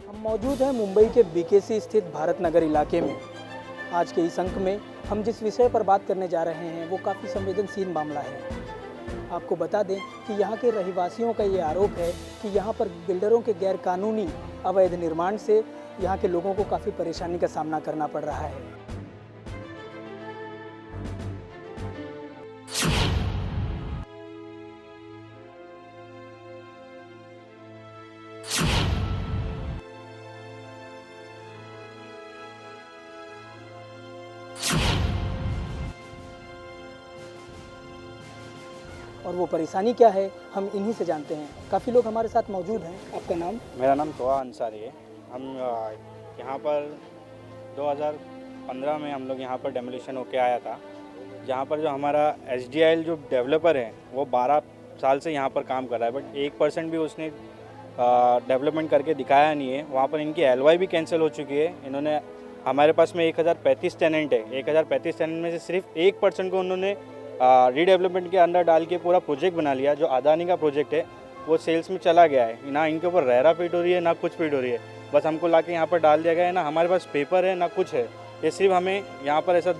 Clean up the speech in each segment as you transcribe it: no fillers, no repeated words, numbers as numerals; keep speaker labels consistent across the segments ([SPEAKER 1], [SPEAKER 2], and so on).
[SPEAKER 1] हम मौजूद हैं मुंबई के बीकेसी स्थित भारत नगर इलाके में। आज के इस अंक में हम जिस विषय पर बात करने जा रहे हैं वो काफ़ी संवेदनशील मामला है। आपको बता दें कि यहाँ के रहवासियों का ये आरोप है कि यहाँ पर बिल्डरों के गैरकानूनी अवैध निर्माण से यहाँ के लोगों को काफ़ी परेशानी का सामना करना पड़ रहा है। और वो परेशानी क्या है हम इन्हीं से जानते हैं। काफ़ी लोग हमारे साथ मौजूद हैं। आपका नाम?
[SPEAKER 2] मेरा नाम तोहा अंसारी है। हम यहाँ पर 2015 में हम लोग यहाँ पर डेमोलिशन होके आया था। जहाँ पर जो हमारा SDIL जो डेवलपर है वो 12 साल से यहाँ पर काम कर रहा है, बट 1% भी उसने डेवलपमेंट करके दिखाया नहीं है। वहाँ पर इनकी LOI भी कैंसिल हो चुकी है। इन्होंने हमारे पास में 1035 टेनेंट है। 1035 टेनेंट में से सिर्फ 1% को उन्होंने रीडेवलपमेंट के अंदर डाल के पूरा प्रोजेक्ट बना लिया। जो अदानी का प्रोजेक्ट है वो सेल्स में चला गया है। ना इनके ऊपर रेरा पीट हो रही है, ना कुछ पीट हो रही है। बस हमको लाके यहाँ पर डाल दिया गया है। ना हमारे पास पेपर है ना कुछ है। ये सिर्फ हमें यहाँ पर ऐसा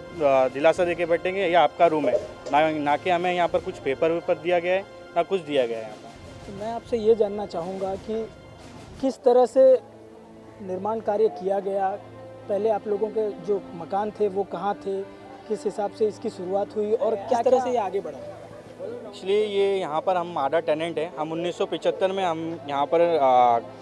[SPEAKER 2] दिलासा दे के बैठेंगे ये आपका रूम है, ना कि हमें यहाँ पर कुछ पेपर दिया गया है ना कुछ दिया गया है। यहाँ पर
[SPEAKER 1] तो मैं आपसे ये जानना चाहूँगा कि किस तरह से निर्माण कार्य किया गया। पहले आप लोगों के जो मकान थे वो कहाँ थे, किस हिसाब से इसकी शुरुआत हुई और किस तरह से ये आगे बढ़ा।
[SPEAKER 2] इसलिए ये यहाँ पर हम माडा टेनेंट है। हम 1975 में हम यहाँ पर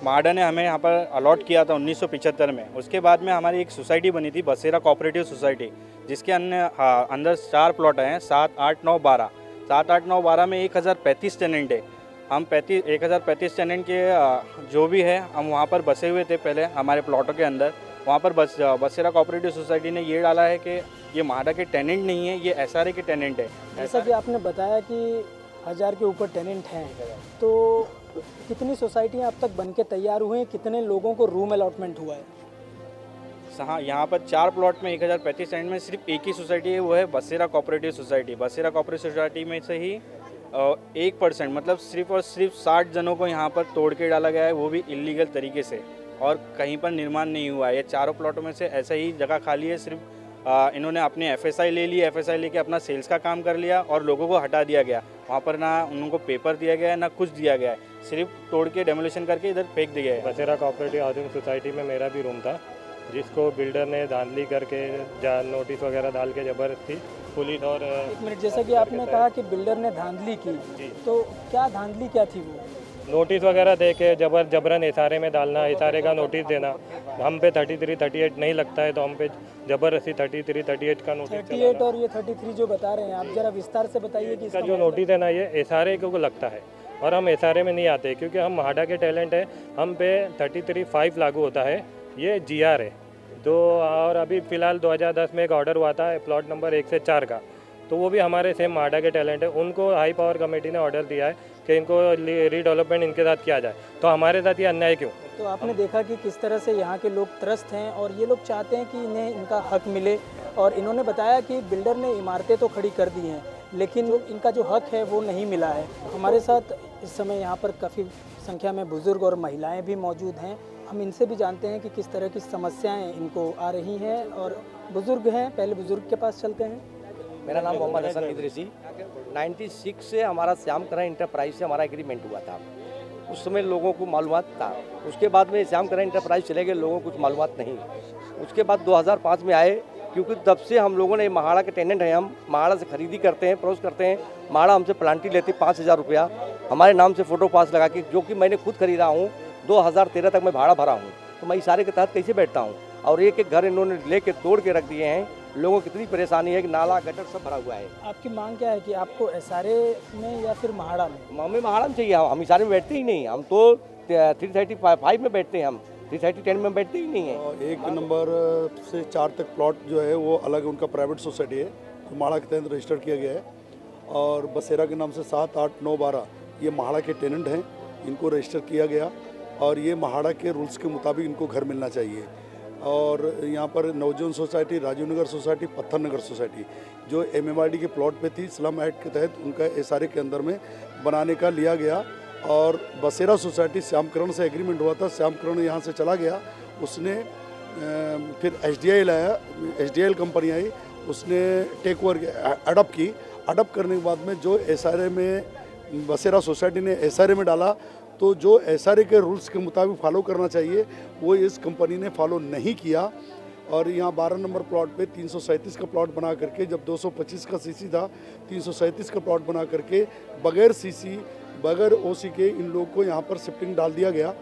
[SPEAKER 2] माडा ने हमें यहाँ पर अलॉट किया था 1975 में। उसके बाद में हमारी एक सोसाइटी बनी थी बसेरा कोऑपरेटिव सोसाइटी, जिसके अंदर 4 प्लॉट हैं, 7, 8, 9, 12। 7, 8, 9, 12 में 1035 टेनेंट है। हम 1035 टेनेंट के जो भी है हम वहाँ पर बसे हुए थे पहले हमारे प्लॉटों के अंदर। वहाँ पर बसेरा कोऑपरेटिव सोसाइटी ने ये डाला है कि ये माडा के टेनेंट नहीं है, ये SRA के टेनेंट है।
[SPEAKER 1] जैसा कि आपने बताया कि 1000 के ऊपर टेनेंट हैं, तो कितनी सोसाइटियाँ अब तक बन के तैयार हुए हैं, कितने लोगों को रूम अलॉटमेंट हुआ है?
[SPEAKER 2] हाँ, यहाँ पर 4 प्लॉट में 1035 टेनेंट में सिर्फ एक ही सोसाइटी है, वो है बसेरा कोऑपरेटिव सोसाइटी। बसेरा कोऑपरेटिव सोसाइटी में से ही 1% मतलब सिर्फ और सिर्फ 60 जनों को यहाँ पर तोड़ के डाला गया है, वो भी इलीगल तरीके से, और कहीं पर निर्माण नहीं हुआ है। ये चारों प्लॉटों में से ऐसा ही जगह खाली है। सिर्फ इन्होंने अपने FSI ले ली, FSI लेके अपना सेल्स का काम कर लिया और लोगों को हटा दिया गया। वहाँ पर ना उनको पेपर दिया गया है ना कुछ दिया गया है, सिर्फ तोड़ के डेमोलिशन करके इधर फेंक दिया है।
[SPEAKER 3] बसेरा कोऑपरेटिव हाउसिंग सोसाइटी में मेरा भी रूम था, जिसको बिल्डर ने धांधली करके नोटिस वगैरह डाल के ज़बरदस्ती पुलिस और
[SPEAKER 1] एक मिनट, जैसा कि आपने कहा कि बिल्डर ने धांधली की, तो क्या धांधली क्या थी वो?
[SPEAKER 3] नोटिस वगैरह दे के जबरन SRA में डालना, SRA का नोटिस देना। हम पे 33, 38 नहीं लगता है, तो हम पे ज़बरदस्ती 33, 38 का नोटिस
[SPEAKER 1] 38 और ये 33 जो बता रहे हैं आप जरा विस्तार से बताइए कि
[SPEAKER 3] इसका जो नोटिस है ना ये SRA को लगता है, और हम SRA में नहीं आते क्योंकि हम माडा के टैलेंट है। हम पे 33(5) लागू होता है, ये GR है। तो और अभी फ़िलहाल 2010 में एक ऑर्डर हुआ था प्लॉट नंबर 1 से 4 का, तो वो भी हमारे सेम माडा के टैलेंट है। उनको हाई पावर कमेटी ने ऑर्डर दिया है कि इनको रीडेवलपमेंट इनके साथ किया जाए, तो हमारे साथ ये अन्याय क्यों?
[SPEAKER 1] तो आपने देखा कि किस तरह से यहाँ के लोग त्रस्त हैं और ये लोग चाहते हैं कि इन्हें इनका हक मिले। और इन्होंने बताया कि बिल्डर ने इमारतें तो खड़ी कर दी हैं, लेकिन इनका जो हक है वो नहीं मिला है। हमारे साथ इस समय यहाँ पर काफ़ी संख्या में बुज़ुर्ग और महिलाएं भी मौजूद हैं। हम इनसे भी जानते हैं कि किस तरह की समस्याएं इनको आ रही हैं। और बुज़ुर्ग हैं, पहले बुज़ुर्ग के पास चलते हैं।
[SPEAKER 4] मेरा नाम मोहम्मद हसन इदरीसी। 96 से हमारा श्याम करण इंटरप्राइज से हमारा एग्रीमेंट हुआ था। उस समय लोगों को मालूमात था। उसके बाद में श्याम करण इंटरप्राइज चले गए, लोगों को कुछ मालूमात नहीं। उसके बाद 2005 में आए, क्योंकि तब से हम लोगों ने महाड़ा के टेनेंट हैं, हम महाड़ा से खरीदी करते हैं, प्रोस करते हैं। महाड़ा हमसे प्लांटी लेती 5000 रुपया हमारे नाम से फ़ोटो पास लगा के, जो कि मैंने खुद खरीदा हूँ। 2013 तक मैं भाड़ा भरा हूँ, तो मैं इशारे के तहत कैसे बैठता हूँ? और एक एक घर इन्होंने लेके तोड़ के रख दिए हैं। लोगों को कितनी परेशानी है कि नाला गटर सब भरा हुआ है।
[SPEAKER 1] आपकी मांग क्या है कि आपको SRA में या फिर महाड़ा में?
[SPEAKER 4] हमें महाड़ा में चाहिए। हम इशारे में बैठते ही नहीं, हम तो 335 में बैठते हैं। हम 310 में बैठते ही नहीं है।
[SPEAKER 5] 1 नंबर से 4 तक प्लॉट जो है वो अलग उनका प्राइवेट सोसाइटी है, जो माड़ा के तहत रजिस्टर्ड किया गया है। और बसेरा के नाम से 7, 8, 9, 12 ये महाड़ा के टेनेंट हैं, इनको रजिस्टर किया गया। और ये महाड़ा के रूल्स के मुताबिक इनको घर मिलना चाहिए। और यहाँ पर नवजीवन सोसाइटी, राजीव नगर सोसाइटी, पत्थर नगर सोसाइटी जो MMRD के प्लॉट पे थी, स्लम एक्ट के तहत उनका SRA के अंदर में बनाने का लिया गया। और बसेरा सोसाइटी श्यामकरण से एग्रीमेंट हुआ था, श्यामकरण यहाँ से चला गया, उसने फिर SDIL आया, SDIL कंपनी आई, उसने टेक ओवर अडॉप्ट की। अडॉप्ट करने के बाद में जो SRA में बसेरा सोसाइटी ने SRA में डाला, तो जो SRA के रूल्स के मुताबिक फॉलो करना चाहिए वो इस कंपनी ने फॉलो नहीं किया। और यहाँ 12 नंबर प्लॉट पे 337 का प्लॉट बना करके, जब 225 का CC था, 337 का प्लॉट बना करके बगैर CC बगैर OC के इन लोगों को यहाँ पर शिफ्टिंग डाल दिया गया।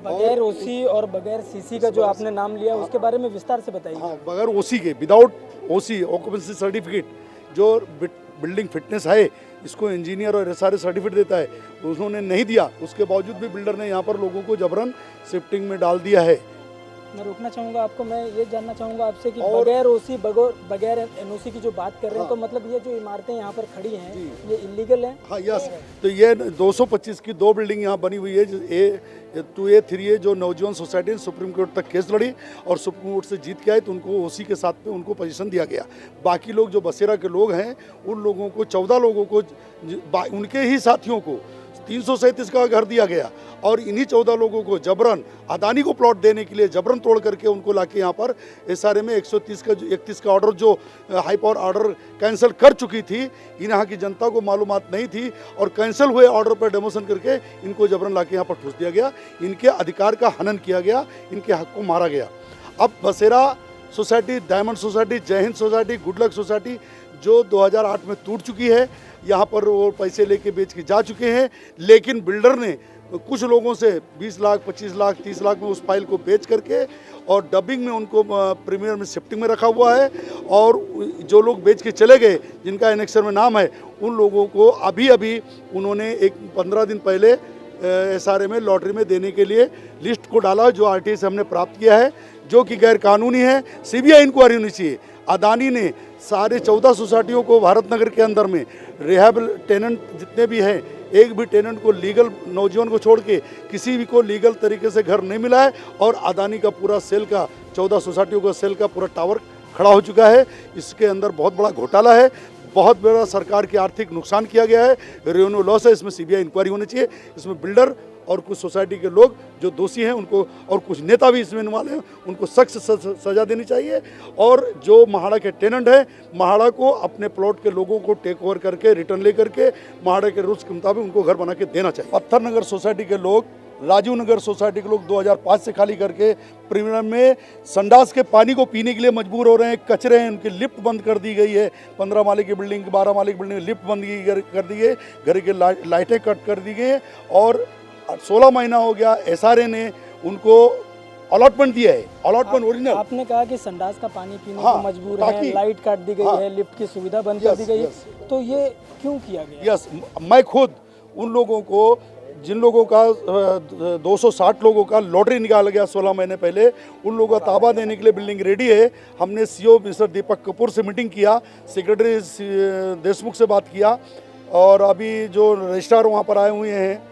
[SPEAKER 1] बगैर OC और बगैर CC का जो आपने नाम लिया उसके बारे में विस्तार से बताइए।
[SPEAKER 5] हाँ, बगैर OC के, विदाउट OC ऑक्यूपेंसी सर्टिफिकेट, जो बिल्डिंग फिटनेस है इसको इंजीनियर और SRA सर्टिफिकेट देता है, उन्होंने नहीं दिया। उसके बावजूद भी बिल्डर ने यहाँ पर लोगों को जबरन शिफ्टिंग में डाल दिया है।
[SPEAKER 1] मैं रोकना चाहूँगा आपको, मैं ये जानना चाहूँगा आपसे कि बगैर OC बगैर NOC की जो बात कर रहे हैं, तो मतलब ये जो इमारतें यहाँ पर खड़ी हैं ये इलीगल हैं?
[SPEAKER 5] हाँ, यस। तो ये 225 की 2 बिल्डिंग यहाँ बनी हुई है, A2A 3A, जो नवजीवन सोसाइटी ने सुप्रीम कोर्ट तक केस लड़ी और सुप्रीम कोर्ट से जीत के आए, तो उनको OC के साथ में उनको पोजीशन दिया गया। बाकी लोग जो बसेरा के लोग हैं उन लोगों को 14 लोगों को, उनके ही साथियों को 337 का घर दिया गया और इन्हीं 14 लोगों को जबरन अदानी को प्लॉट देने के लिए जबरन तोड़ करके उनको लाके यहाँ पर SRA में 131 का ऑर्डर, जो हाई पावर ऑर्डर कैंसिल कर चुकी थी, यहाँ की जनता को मालूमात नहीं थी और कैंसिल हुए ऑर्डर पर डेमोशन करके इनको जबरन लाके यहाँ पर ठूस दिया गया। इनके अधिकार का हनन किया गया, इनके हक को मारा गया। अब बसेरा सोसाइटी, डायमंड सोसाइटी, जय Hind society, good luck society जो 2008 में टूट चुकी है, यहाँ पर वो पैसे लेके बेच के जा चुके हैं, लेकिन बिल्डर ने कुछ लोगों से 20 लाख, 25 लाख, 30 लाख में उस फाइल को बेच करके और डबिंग में उनको प्रीमियर में शिफ्टिंग में रखा हुआ है। और जो लोग बेच के चले गए, जिनका एनेक्सर में नाम है, उन लोगों को अभी उन्होंने 15 दिन पहले SRA में लॉटरी में देने के लिए लिस्ट को डाला, जो RTA से हमने प्राप्त किया है, जो कि गैर कानूनी है। CBI इंक्वायरी होनी चाहिए। अदानी ने सारे 14 सोसाइटियों को भारत नगर के अंदर में रिहैब टेनेंट जितने भी हैं, एक भी टेनेंट को लीगल, नौजवान को छोड़ के किसी भी को लीगल तरीके से घर नहीं मिला है। और अदानी का पूरा सेल का, 14 सोसाइटियों का सेल का पूरा टावर खड़ा हो चुका है। इसके अंदर बहुत बड़ा घोटाला है, बहुत बड़ा सरकार की आर्थिक नुकसान किया गया है, रेवेन्यू लॉस है। इसमें CBI इंक्वायरी होनी चाहिए। इसमें बिल्डर और कुछ सोसाइटी के लोग जो दोषी हैं उनको, और कुछ नेता भी इसमें इन्वॉल्व हैं, उनको सख्त सजा देनी चाहिए। और जो महाड़ा के टेनेंट हैं, महाड़ा को अपने प्लॉट के लोगों को टेक ओवर करके रिटर्न ले करके महाड़ा के रूल्स के मुताबिक उनको घर बना के देना चाहिए। पत्थर नगर सोसाइटी के लोग, राजीव नगर सोसाइटी के लोग 2005 से खाली करके प्रीमियम में संडास के पानी को पीने के लिए मजबूर हो रहे हैं। कचरे हैं, उनकी लिफ्ट बंद कर दी गई है। 15 माले की बिल्डिंग, 12 माले की बिल्डिंग लिफ्ट बंद कर दी गई, घर के लाइटें कट कर दी गई। और 16 महीना हो गया, SRA ने उनको अलॉटमेंट दिया है, अलॉटमेंट ओरिजिनल।
[SPEAKER 1] आपने कहा कि संडास का पानी पीने को मजबूर है, लाइट काट दी गई है, लिफ्ट की सुविधा बंद कर दी गई है, तो ये क्यों किया गया?
[SPEAKER 5] यस, मैं खुद उन लोगों को, जिन लोगों का 260 लोगों का लॉटरी निकाला गया 16 महीने पहले, उन लोगों का ताबा देने के लिए बिल्डिंग रेडी है। हमने CO मिस्टर दीपक कपूर से मीटिंग किया, सेक्रेटरी देशमुख से बात किया, और अभी जो रजिस्ट्रार वहाँ पर आए हुए हैं,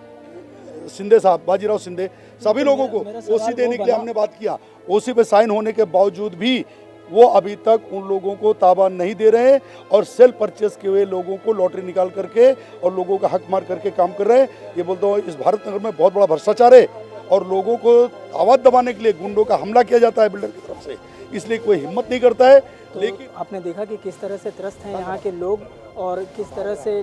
[SPEAKER 5] शिंदे साहब, बाजीराव शिंदे, सभी लोगों को OC देने के लिए हमने बात किया। OC पे साइन होने के बावजूद भी वो अभी तक उन लोगों को ताबा नहीं दे रहे हैं और सेल्फ परचेस किए हुए लोगों को लॉटरी निकाल करके और लोगों का हक मार करके काम कर रहे हैं। ये बोलता हूँ, इस भारत नगर में बहुत बड़ा भ्रष्टाचार है और लोगों को आवाज़ दबाने के लिए गुंडों का हमला किया जाता है बिल्डर की तरफ से, इसलिए कोई हिम्मत नहीं करता है।
[SPEAKER 1] तो
[SPEAKER 5] लेकिन
[SPEAKER 1] आपने देखा कि किस तरह से त्रस्त हैं यहाँ के लोग और किस तरह से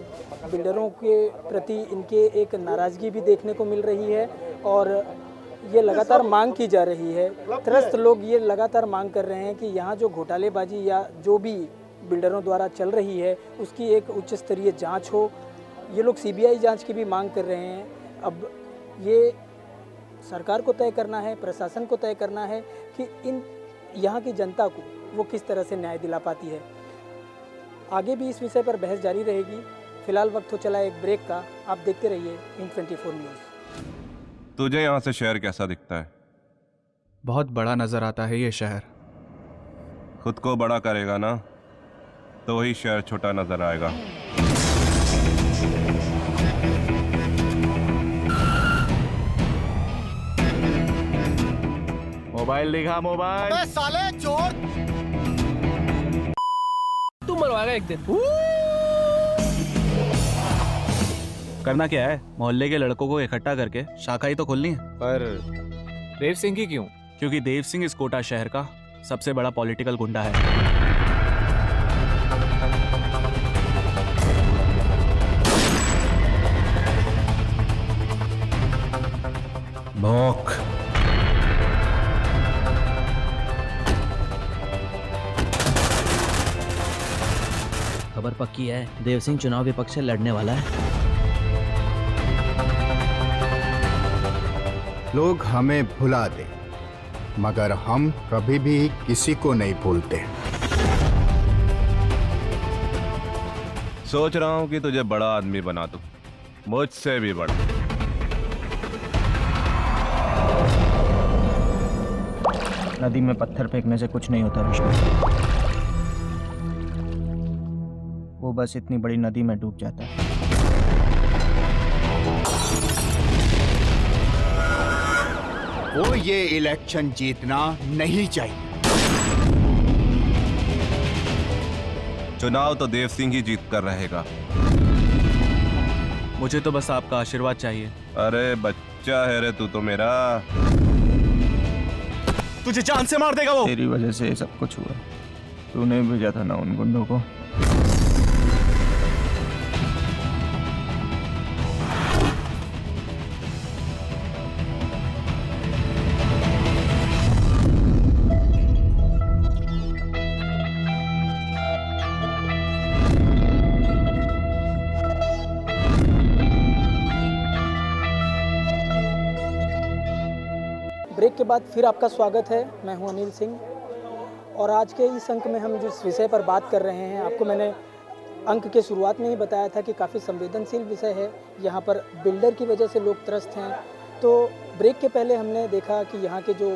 [SPEAKER 1] बिल्डरों के प्रति इनके एक नाराज़गी भी देखने को मिल रही है और ये लगातार मांग की जा रही है। त्रस्त लोग ये लगातार मांग कर रहे हैं कि यहाँ जो घोटालेबाजी या जो भी बिल्डरों द्वारा चल रही है उसकी एक उच्च स्तरीय जांच हो। ये लोग CBI जांच की भी मांग कर रहे हैं। अब ये सरकार को तय करना है, प्रशासन को तय करना है कि इन यहाँ की जनता को वो किस तरह से न्याय दिला पाती है। आगे भी इस विषय पर बहस जारी रहेगी। फिलहाल वक्त हो चला एक ब्रेक का। आप देखते रहिए N24 न्यूज़।
[SPEAKER 6] तुझे यहाँ से शहर कैसा दिखता है?
[SPEAKER 7] बहुत बड़ा नज़र आता है ये शहर।
[SPEAKER 6] खुद को बड़ा करेगा ना तो वही शहर छोटा नजर आएगा।
[SPEAKER 7] मोबाइल दिखा, मोबाइल।
[SPEAKER 8] अबे साले चोर, तू मरवाएगा एक दिन।
[SPEAKER 7] करना क्या है, मोहल्ले के लड़कों को इकट्ठा करके शाखा ही तो खोलनी है।
[SPEAKER 8] पर देव सिंह की क्यों?
[SPEAKER 7] क्योंकि देव सिंह इस कोटा शहर का सबसे बड़ा पॉलिटिकल गुंडा है।
[SPEAKER 6] भौंक।
[SPEAKER 9] खबर पक्की है, देव सिंह चुनाव विपक्ष से लड़ने वाला है।
[SPEAKER 10] लोग हमें भुला दे, मगर हम कभी भी किसी को नहीं भूलते।
[SPEAKER 6] सोच रहा हूं कि तुझे बड़ा आदमी बना दूं, मुझसे भी बड़ा।
[SPEAKER 9] नदी में पत्थर फेंकने से कुछ नहीं होता विष्णु, वो बस इतनी बड़ी नदी में डूब जाता है।
[SPEAKER 10] वो ये इलेक्शन जीतना नहीं चाहिए।
[SPEAKER 6] चुनाव तो देव सिंह ही जीत कर रहेगा।
[SPEAKER 7] मुझे तो बस आपका आशीर्वाद चाहिए।
[SPEAKER 6] अरे बच्चा है रे तू तो मेरा।
[SPEAKER 7] तुझे जान से मार देगा वो।
[SPEAKER 9] तेरी वजह से ये सब कुछ हुआ, तूने भेजा था ना उन गुंडों को।
[SPEAKER 1] ब्रेक के बाद फिर आपका स्वागत है। मैं हूं अनिल सिंह और आज के इस अंक में हम जिस विषय पर बात कर रहे हैं, आपको मैंने अंक के शुरुआत में ही बताया था कि काफ़ी संवेदनशील विषय है। यहाँ पर बिल्डर की वजह से लोग त्रस्त हैं। तो ब्रेक के पहले हमने देखा कि यहाँ के जो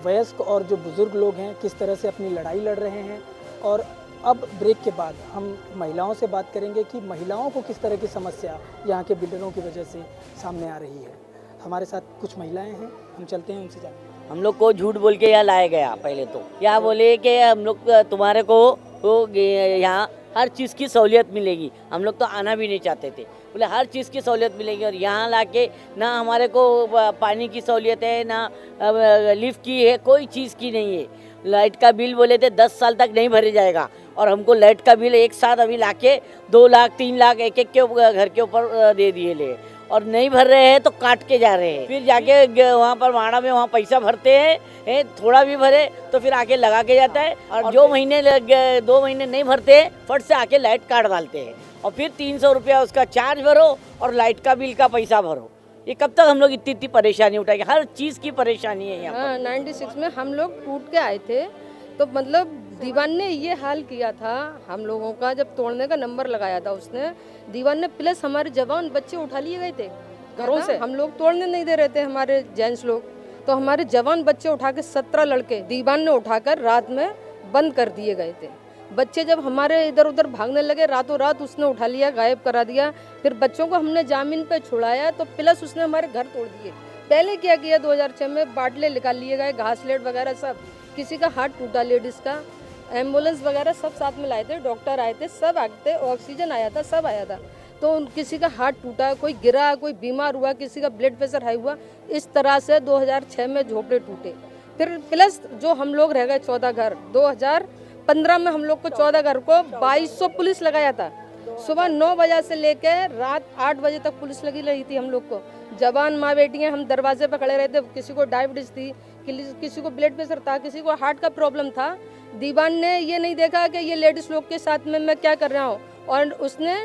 [SPEAKER 1] वयस्क और जो बुज़ुर्ग लोग हैं किस तरह से अपनी लड़ाई लड़ रहे हैं, और अब ब्रेक के बाद हम महिलाओं से बात करेंगे कि महिलाओं को किस तरह की समस्या यहाँ के बिल्डरों की वजह से सामने आ रही है। हमारे साथ कुछ महिलाएं हैं, हम चलते हैं उनसे जानते।
[SPEAKER 11] हम लोग को झूठ बोल के यहाँ लाया गया। पहले तो क्या बोले कि हम लोग तुम्हारे को यहाँ हर चीज़ की सहूलियत मिलेगी। हम लोग तो आना भी नहीं चाहते थे। बोले हर चीज़ की सहूलियत मिलेगी, और यहाँ लाके ना हमारे को पानी की सहूलियत है, ना लिफ्ट की है, कोई चीज़ की नहीं है। लाइट का बिल बोले थे 10 साल तक नहीं भरे जाएगा, और हमको लाइट का बिल एक साथ अभी लाके 2 लाख 3 लाख एक एक के घर के ऊपर दे दिए ले, और नहीं भर रहे हैं तो काट के जा रहे हैं। फिर जाके वहाँ पर माड़ा में वहाँ पैसा भरते हैं, थोड़ा भी भरे तो फिर आके लगा के जाता है, और जो महीने 2 महीने नहीं भरते फट से आके लाइट काट डालते हैं, और फिर 300 रुपया उसका चार्ज भरो और लाइट का बिल का पैसा भरो। ये कब तक हम लोग इतनी परेशानी उठाएंगे? हर चीज़ की परेशानी है यहाँ पर।
[SPEAKER 12] 96 में हम लोग टूट के आए थे, तो मतलब दीवान ने ये हाल किया था हम लोगों का। जब तोड़ने का नंबर लगाया था उसने, दीवान ने प्लस हमारे जवान बच्चे उठा लिए गए थे घरों से। हम लोग तोड़ने नहीं दे रहे थे, हमारे जेंट्स लोग, तो हमारे जवान बच्चे उठा के 17 लड़के दीवान ने उठाकर रात में बंद कर दिए गए थे। बच्चे जब हमारे इधर उधर भागने लगे, रातों रात उसने उठा लिया, गायब करा दिया। फिर बच्चों को हमने जामीन पे छुड़ाया, तो प्लस उसने हमारे घर तोड़ दिए। पहले क्या किया, 2006 में बाटले निकाल लिए गए, घासलेट वगैरह सब। किसी का हाथ टूटा लेडीज़ का, एम्बुलेंस वगैरह सब साथ में लाए थे, डॉक्टर आए थे, सब आए थे, ऑक्सीजन आया था, सब आया था। तो किसी का हाथ टूटा, कोई गिरा, कोई बीमार हुआ, किसी का ब्लड प्रेशर हाई हुआ। इस तरह से 2006 में झोपड़े टूटे। फिर प्लस जो हम लोग रह गए 14 घर, 2015 में हम लोग को 14 घर को 2200 पुलिस लगाया था। सुबह 9 बजे से लेकर रात 8 बजे तक पुलिस लगी रही थी हम लोग को। जवान माँ बेटियाँ हम दरवाजे पर खड़े रहते। किसी को डायबिटीज़ थी, किसी को ब्लड प्रेशर था, किसी को हार्ट का प्रॉब्लम था। दीवान ने ये नहीं देखा कि ये लेडीज़ लोग के साथ में मैं क्या कर रहा हूँ, और उसने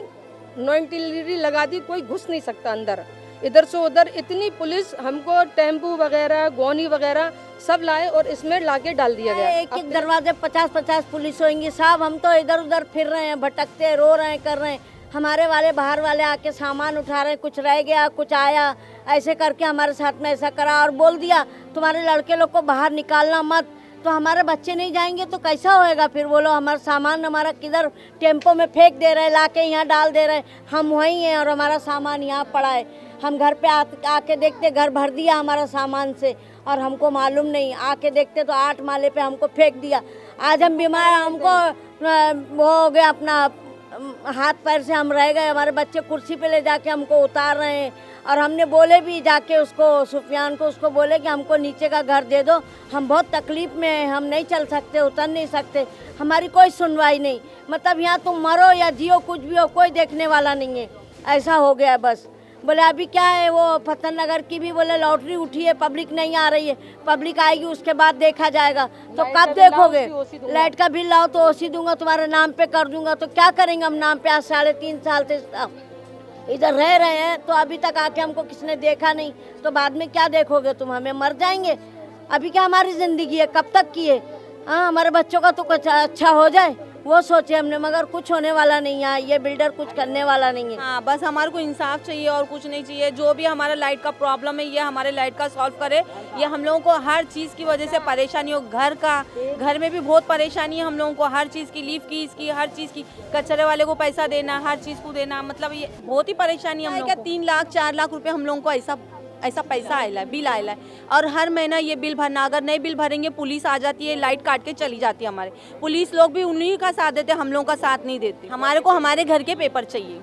[SPEAKER 12] नो एंट्री लगा दी, कोई घुस नहीं सकता अंदर। इधर से उधर इतनी पुलिस, हमको टेम्पू वगैरह, गोनी वगैरह सब लाए और इसमें लाके डाल दिया गया।
[SPEAKER 11] एक एक दरवाजे 50-50 पुलिस होंगी साहब। हम तो इधर उधर फिर रहे हैं, भटकते, रो रहे हैं, कर रहे हैं। हमारे वाले बाहर वाले आके सामान उठा रहे हैं, कुछ रह गया, कुछ आया, ऐसे करके हमारे साथ में ऐसा करा और बोल दिया तुम्हारे लड़के लोग को बाहर निकालना मत। तो हमारे बच्चे नहीं जाएंगे तो कैसा होएगा? फिर बोलो हमारा सामान हमारा किधर टेम्पो में फेंक दे रहे, लाके यहाँ डाल दे रहे। हम वहीं हैं और हमारा सामान यहाँ पड़ा है। हम घर पे आके देखते, घर भर दिया हमारा सामान से, और हमको मालूम नहीं। आके देखते तो 8 माले पे हमको फेंक दिया। आज हम बीमार, हमको वो हो गया अपना हाथ पैर से हम रह गए। हमारे बच्चे कुर्सी पे ले जाके हमको उतार रहे हैं और हमने बोले भी जाके उसको सुफियान को, उसको बोले कि हमको नीचे का घर दे दो, हम बहुत तकलीफ में हैं, हम नहीं चल सकते, उतर नहीं सकते। हमारी कोई सुनवाई नहीं, मतलब यहाँ तुम मरो या जियो कुछ भी हो, कोई देखने वाला नहीं है। ऐसा हो गया बस। बोले अभी क्या है, वो फतन नगर की भी बोले लॉटरी उठी है, पब्लिक नहीं आ रही है, पब्लिक आएगी उसके बाद देखा जाएगा। तो कब देखोगे? लाइट का बिल लाओ तो ओसी दूंगा, तुम्हारे नाम पे कर दूंगा। तो क्या करेंगे हम नाम पे? आज 3.5 साल से इधर रह रहे हैं, तो अभी तक आके हमको किसने देखा नहीं, तो बाद में क्या देखोगे तुम? हमें मर जाएंगे। अभी क्या हमारी ज़िंदगी है, कब तक की है? हाँ, हमारे बच्चों का तो कुछ अच्छा हो जाए वो सोचे हमने, मगर कुछ होने वाला नहीं है। ये बिल्डर कुछ करने वाला नहीं है।
[SPEAKER 13] हाँ, बस हमारे को इंसाफ चाहिए और कुछ नहीं चाहिए। जो भी हमारा लाइट का प्रॉब्लम है, ये हमारे लाइट का सॉल्व करे। ये हम लोगों को हर चीज़ की वजह से परेशानी हो, घर में भी बहुत परेशानी है हम लोगों को, हर चीज़ की, लीव की, इसकी, हर चीज़ की, कचरे वाले को पैसा देना, हर चीज़ को देना, मतलब ये बहुत ही परेशानी है हम लोग को। 3 लाख 4 लाख रुपये हम लोगों को ऐसा पैसा आया है, बिल आया है, और हर महीना ये बिल भरना। अगर नहीं बिल भरेंगे पुलिस आ जाती है, लाइट काट के चली जाती है। हमारे पुलिस लोग भी उन्हीं का साथ देते, हम लोगों का साथ नहीं देते। हमारे को हमारे घर के पेपर चाहिए।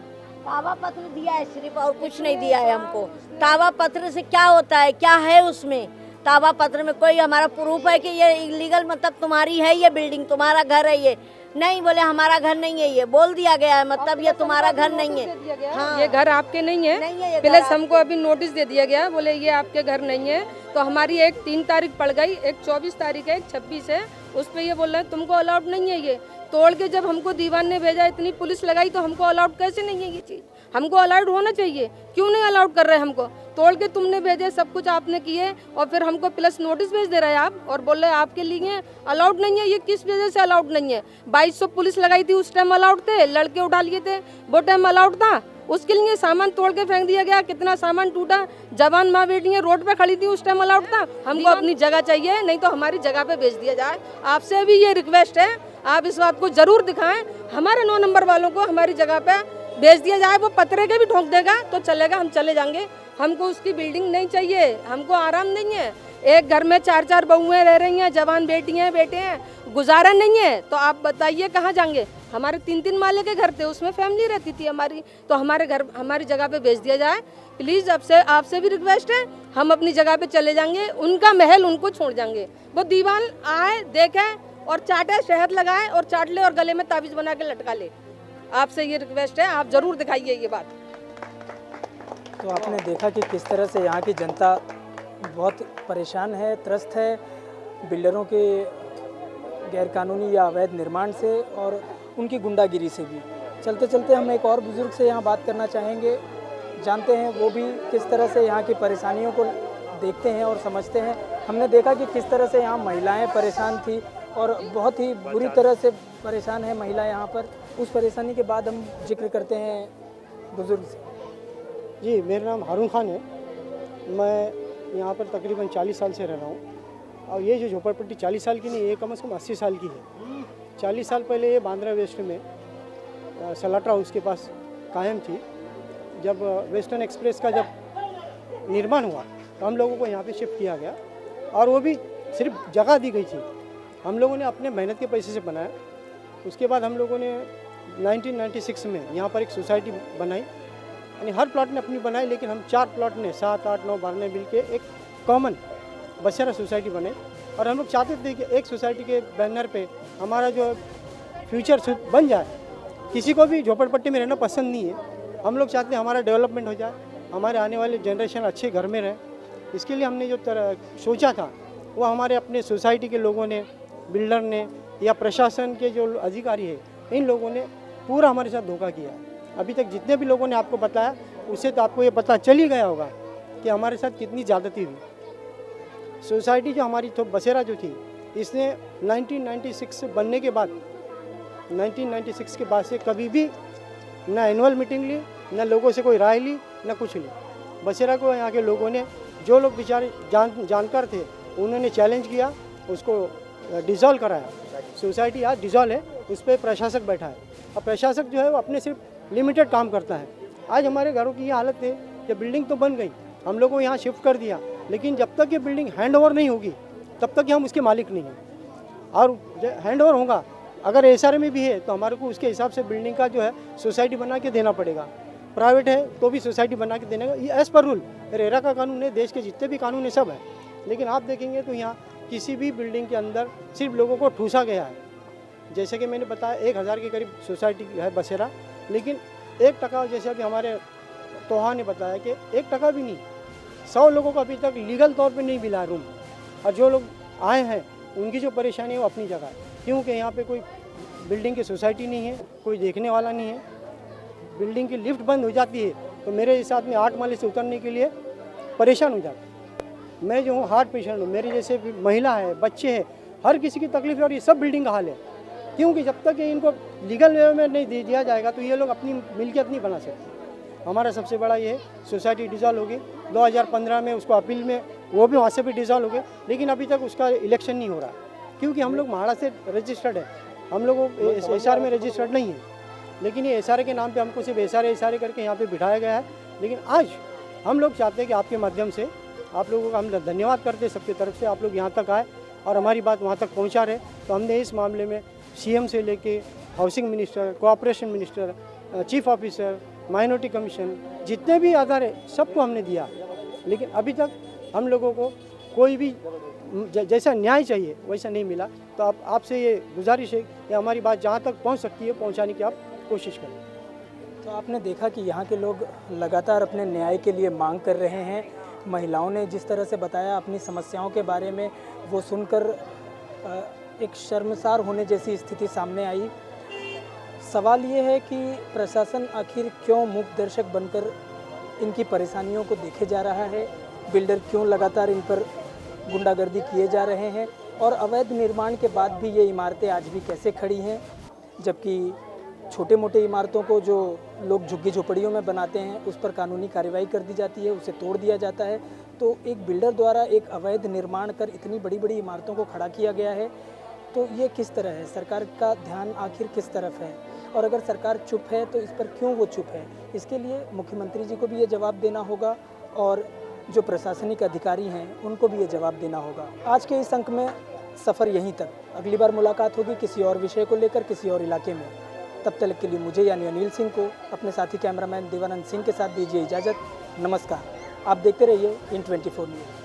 [SPEAKER 11] तावा पत्र दिया है सिर्फ, और कुछ नहीं दिया है हमको। तावा पत्र से क्या होता है, क्या है उसमें? तावा पत्र में कोई हमारा प्रूफ है कि ये इलीगल, मतलब तुम्हारी है ये बिल्डिंग, तुम्हारा घर है ये? नहीं, बोले हमारा घर नहीं है, ये बोल दिया गया है, मतलब ये तुम्हारा घर नहीं है। हाँ,
[SPEAKER 12] ये घर आपके नहीं है, प्लस हमको अभी नोटिस दे दिया गया, बोले ये आपके घर नहीं है। तो हमारी एक 3 तारीख पड़ गई, एक 24 तारीख है, एक 26 है, उस पर ये बोल रहे हैं तुमको अलाउड नहीं है। ये तोड़ के जब हमको दीवान ने भेजा, इतनी पुलिस लगाई, तो हमको अलाउड कैसे नहीं है ये चीज़? हमको अलाउड होना चाहिए, क्यों नहीं अलाउड कर रहे हैं हमको? तोड़ के तुमने भेजे, सब कुछ आपने किए, और फिर हमको प्लस नोटिस भेज दे रहे हैं आप, और बोल रहे हैं आपके लिए अलाउड नहीं है। ये किस वजह से अलाउड नहीं है? 2200 पुलिस लगाई थी, उस टाइम अलाउड थे, लड़के उठा लिए थे, वो टाइम अलाउड था। उसके लिए सामान तोड़ के फेंक दिया गया, कितना सामान टूटा। जवान माँ बेटियाँ रोड पे खड़ी थी, उस टाइम अलाउड था। हमको अपनी जगह चाहिए, नहीं तो हमारी जगह पे भेज दिया जाए। आपसे भी ये रिक्वेस्ट है, आप इस बात को जरूर दिखाएं, हमारे 9 नंबर वालों को हमारी जगह पे भेज दिया जाए। वो पत्थरे के भी ठोक देगा तो चलेगा, हम चले जाएंगे। हमको उसकी बिल्डिंग नहीं चाहिए, हमको आराम नहीं है। एक घर में 4-4 बहुएं रह रही हैं, जवान बेटियां बेटे हैं, गुजारा नहीं है। तो आप बताइए कहाँ जाएंगे? हमारे 3-3 माले के घर थे, उसमें फैमिली रहती थी हमारी, तो हमारे घर हमारी जगह पे भेज दिया जाए प्लीज़। आपसे भी रिक्वेस्ट है, हम अपनी जगह पे चले जाएंगे, उनका महल उनको छोड़ जाएंगे। वो दीवान आए, देखे और चाटे, शहद लगाए और चाट ले और गले में ताबीज़ बना के लटका ले। आपसे ये रिक्वेस्ट है, आप ज़रूर दिखाइए ये बात।
[SPEAKER 1] तो आपने देखा कि किस तरह से यहाँ की जनता बहुत परेशान है, त्रस्त है बिल्डरों के गैरकानूनी या अवैध निर्माण से और उनकी गुंडागिरी से भी। चलते चलते हम एक और बुज़ुर्ग से यहाँ बात करना चाहेंगे, जानते हैं वो भी किस तरह से यहाँ की परेशानियों को देखते हैं और समझते हैं। हमने देखा कि किस तरह से यहाँ महिलाएं परेशान थी और बहुत ही बुरी तरह से परेशान है महिला यहाँ पर। उस परेशानी के बाद हम जिक्र करते हैं बुज़ुर्ग से।
[SPEAKER 14] जी, मेरा नाम हारून खान है, मैं यहाँ पर तकरीबन 40 साल से रह रहा हूँ। और ये जो झोपड़पट्टी 40 साल की नहीं, ये कम से कम 80 साल की है। 40 साल पहले ये बांद्रा वेस्ट में सलाट्रा हाउस के पास कायम थी। जब वेस्टर्न एक्सप्रेस का जब निर्माण हुआ तो हम लोगों को यहाँ पे शिफ्ट किया गया, और वो भी सिर्फ जगह दी गई थी, हम लोगों ने अपने मेहनत के पैसे से बनाया। उसके बाद हम लोगों ने 1996 में यहाँ पर एक सोसाइटी बनाई, यानी हर प्लॉट ने अपनी बनाई, लेकिन हम 4 प्लॉट ने 7, 8, 9, 12 ने मिल के एक कॉमन बसेरा सोसाइटी बनाई। और हम लोग चाहते थे कि एक सोसाइटी के बैनर पे हमारा जो फ्यूचर बन जाए। किसी को भी झोपड़पट्टी में रहना पसंद नहीं है, हम लोग चाहते हैं हमारा डेवलपमेंट हो जाए, हमारे आने वाले जनरेशन अच्छे घर में रहे। इसके लिए हमने जो सोचा था वो हमारे अपने सोसाइटी के लोगों ने, बिल्डर ने या प्रशासन के जो अधिकारी है, इन लोगों ने पूरा हमारे साथ धोखा किया। अभी तक जितने भी लोगों ने आपको बताया उससे तो आपको ये पता चल ही गया होगा कि हमारे साथ कितनी ज़्यादती हुई। सोसाइटी जो हमारी तो बसेरा जो थी, इसने 1996 से बनने के बाद 1996 के बाद से कभी भी ना एनुअल मीटिंग ली, ना लोगों से कोई राय ली, ना कुछ ली। बसेरा को यहाँ के लोगों ने, जो लोग बेचारे जानकार थे, उन्होंने चैलेंज किया, उसको डिज़ोल्व कराया। सोसाइटी आज डिज़ोल्व है, उस पर प्रशासक बैठा है, और प्रशासक जो है वो अपने सिर्फ लिमिटेड काम करता है। आज हमारे घरों की ये हालत है कि बिल्डिंग तो बन गई, हम लोगों को यहाँ शिफ्ट कर दिया, लेकिन जब तक ये बिल्डिंग हैंड ओवर नहीं होगी तब तक हम उसके मालिक नहीं हैं। और हैंड ओवर होगा अगर एसआर में भी है तो हमारे को उसके हिसाब से बिल्डिंग का जो है सोसाइटी बना के देना पड़ेगा। प्राइवेट है तो भी सोसाइटी बना के देने का, ये एज़ पर रूल रेरा का कानून है, देश के जितने भी कानून है सब है। लेकिन आप देखेंगे तो यहाँ किसी भी बिल्डिंग के अंदर सिर्फ लोगों को ठूसा गया है। जैसे कि मैंने बताया 1000 के करीब सोसाइटी है बसेरा, लेकिन 1% जैसे अभी हमारे तोहा ने बताया कि 1% भी नहीं, 100 लोगों को अभी तक लीगल तौर पे नहीं मिला रूम। और जो लोग आए हैं उनकी जो परेशानी है वो अपनी जगह है, क्योंकि यहाँ पे कोई बिल्डिंग की सोसाइटी नहीं है, कोई देखने वाला नहीं है। बिल्डिंग की लिफ्ट बंद हो जाती है तो मेरे हिसाब में 8 माले से उतरने के लिए परेशान हो जाता है। मैं जो हूँ हार्ट पेशेंट हूँ, मेरे जैसे महिला है, बच्चे हैं, हर किसी की तकलीफ है और ये सब बिल्डिंग का हाल है। क्योंकि जब तक इनको लीगल वे में नहीं दे दिया जाएगा तो ये लोग अपनी मिल्कियत नहीं बना सकते। हमारा सबसे बड़ा ये है सोसाइटी डिसॉल्व होगी 2015 में, उसको अपील में वो भी वहाँ से भी डिसॉल्व हो गए, लेकिन अभी तक उसका इलेक्शन नहीं हो रहा क्योंकि हम लोग महाड़ा से रजिस्टर्ड है, हम लोग एसआर में रजिस्टर्ड नहीं है। लेकिन ये एसआर के नाम पे हमको सिर्फ एसआर करके यहाँ पे बिठाया गया है। लेकिन आज हम लोग चाहते हैं कि आपके माध्यम से आप लोगों का हम धन्यवाद करते हैं सबकी तरफ से, आप लोग यहाँ तक आए और हमारी बात वहाँ तक पहुँचा रहे। तो हमने इस मामले में सीएम से लेके housing minister, cooperation minister, chief officer, minority commission, जितने भी आधार है सबको हमने दिया, लेकिन अभी तक हम लोगों को कोई भी जैसा न्याय चाहिए वैसा नहीं मिला। तो आप आपसे ये गुजारिश है कि हमारी बात जहाँ तक पहुँच सकती है पहुँचाने की आप कोशिश करें।
[SPEAKER 1] तो आपने देखा कि यहाँ के लोग लगातार अपने न्याय के लिए मांग कर रहे हैं। महिलाओं ने जिस तरह से बताया अपनी समस्याओं के बारे में, वो सुनकर एक शर्मसार होने जैसी स्थिति सामने आई। सवाल ये है कि प्रशासन आखिर क्यों मूक दर्शक बनकर इनकी परेशानियों को देखे जा रहा है, बिल्डर क्यों लगातार इन पर गुंडागर्दी किए जा रहे हैं, और अवैध निर्माण के बाद भी ये इमारतें आज भी कैसे खड़ी हैं, जबकि छोटे मोटे इमारतों को जो लोग झुग्गी झोपड़ियों में बनाते हैं उस पर कानूनी कार्रवाई कर दी जाती है, उसे तोड़ दिया जाता है। तो एक बिल्डर द्वारा एक अवैध निर्माण कर इतनी बड़ी बड़ी इमारतों को खड़ा किया गया है, तो ये किस तरह है? सरकार का ध्यान आखिर किस तरफ है? और अगर सरकार चुप है तो इस पर क्यों वो चुप है? इसके लिए मुख्यमंत्री जी को भी ये जवाब देना होगा और जो प्रशासनिक अधिकारी हैं उनको भी ये जवाब देना होगा। आज के इस अंक में सफ़र यहीं तक। अगली बार मुलाकात होगी किसी और विषय को लेकर, किसी और इलाके में। तब तक के लिए मुझे यानी अनिल सिंह को अपने साथी कैमरामैन देवानंद सिंह के साथ दीजिए इजाज़त। नमस्कार। आप देखते रहिए इन 24 न्यूज़।